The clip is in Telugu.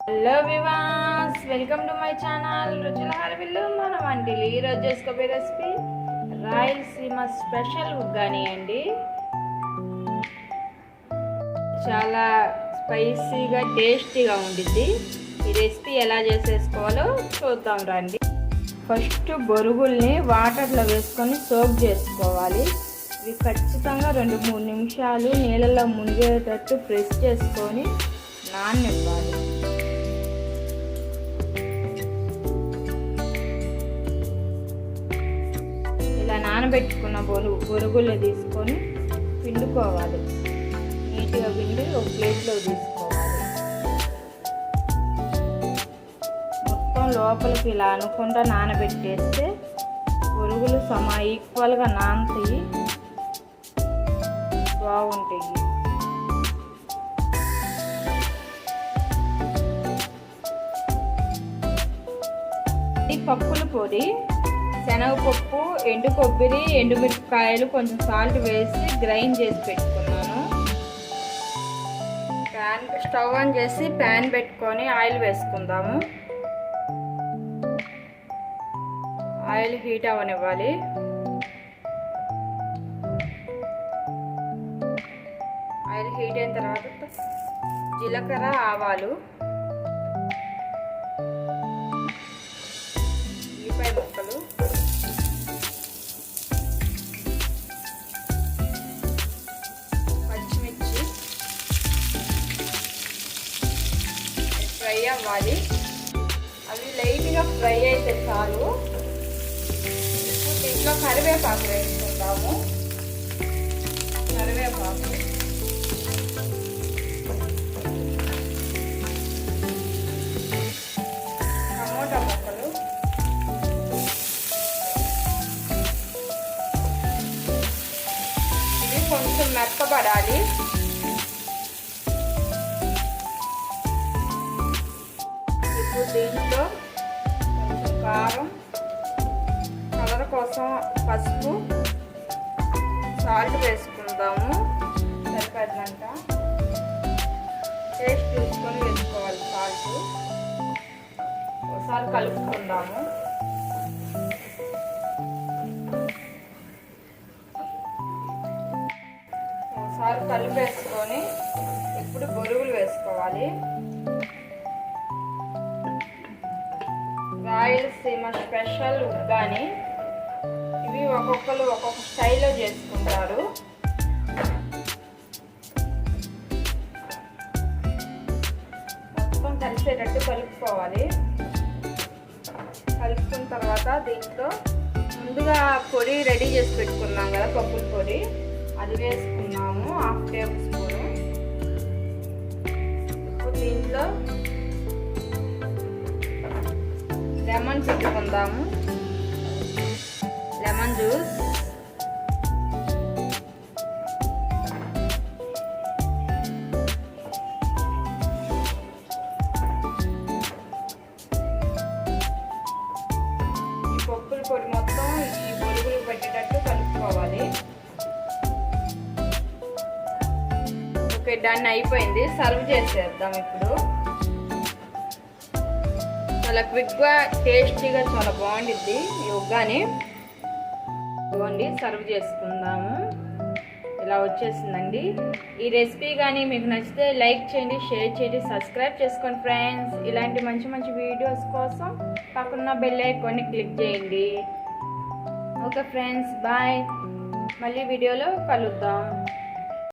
Hello viewers, welcome to my channel రుచుల హరవిల్లు మన వంటిలు. ఈరోజు చేసుకోబోయే రెసిపీ రాయలసీమ స్పెషల్ ఉగ్గాని అండి. చాలా స్పైసీగా టేస్టీగా ఉండిద్ది. ఈ రెసిపీ ఎలా చేసేసుకోవాలో చూద్దాం రండి. ఫస్ట్ బొరుగుల్ని వాటర్లో వేసుకొని సోక్ చేసుకోవాలి. ఇవి ఖచ్చితంగా 2-3 నిమిషాలు నీళ్ళలో మునిగేటట్టు ప్రెస్ చేసుకొని నాననివ్వాలి. ఇలా నానబెట్టుకున్న బొరుగులు తీసుకొని పిండుకోవాలి. నీట్గా పిండి ఒక ప్లేట్లో తీసుకోవాలి. మొత్తం లోపలికి ఇలా అనుకుండా నానబెట్టేస్తే బొరుగులు ఈక్వల్గా నానతాయి, బాగుంటాయి. పప్పుల పొడి, శనగపప్పు, ఎండు కొబ్బరి, ఎండుమిరపకాయలు, కొంచెం సాల్ట్ వేసి గ్రైండ్ చేసి పెట్టుకున్నాను. స్టవ్ ఆన్ చేసి ప్యాన్ పెట్టుకొని ఆయిల్ వేసుకుందాము. ఆయిల్ హీట్ అవ్వనివ్వాలి. ఆయిల్ హీట్ అయిన తర్వాత జీలకర్ర, ఆవాలు, ఉల్లిపాయ ముక్కలు, పచ్చిమిర్చి ఫ్రై అవ్వాలి. అవి లైట్గా ఫ్రై అయితే చాలు. ఇప్పుడు దీంట్లో కరివేపాకు వేసుకుంటాము. కరివేపాకు, టమోటా ముక్కలు, ఇవి కొంచెం మెత్తబడాలి. ఇప్పుడు దీంట్లో కొంచెం కారం, కలర్ కోసం పసుపు, సాల్ట్ వేసుకుందాము. సరిపడినంత టేస్ట్ చూసుకొని వేసుకోవాలి సాల్ట్. ఒకసారి కలుపుకుందాము. ఒకసారి కలిపేసుకొని ఇప్పుడు బొరుగులు వేసుకోవాలి. రాయలసీమ స్పెషల్ ఉగ్గాని. ఇవి ఒక్కొక్కరు ఒక్కొక్క స్టైల్లో చేసుకుంటారు. మొత్తం కలిసేటట్టు కలుపుకోవాలి. కలుపుకున్న తర్వాత దీంట్లో ముందుగా పొడి రెడీ చేసి పెట్టుకున్నాం కదా, పప్పుల పొడి, అది వేసుకున్నాము 1/2 టేబుల్ స్పూను. ఇప్పుడు దీంట్లో లెమన్ పిండుకుందాము. లెమన్ జ్యూస్, ఈ పప్పుల పొడి మొత్తం ఈ బొరుగులు పెట్టేటట్టు కలుపుకోవాలి. ఓకే, డన్ అయిపోయింది. సర్వ్ చేసేద్దాం. ఇప్పుడు చాలా క్విక్గా, టేస్టీగా, చాలా బాగుండిద్ది ఈ ఉగ్గాని. ఇవ్వండి, సర్వ్ చేసుకుందాము. ఇలా వచ్చేసిందండి. ఈ రెసిపీ కానీ మీకు నచ్చితే లైక్ చేయండి, షేర్ చేయండి, సబ్స్క్రైబ్ చేసుకోండి ఫ్రెండ్స్. ఇలాంటి మంచి మంచి వీడియోస్ కోసం పక్కన బెల్ ఐకాన్ని క్లిక్ చేయండి. Okay friends, bye. మళ్ళీ వీడియోలో కలుద్దాం.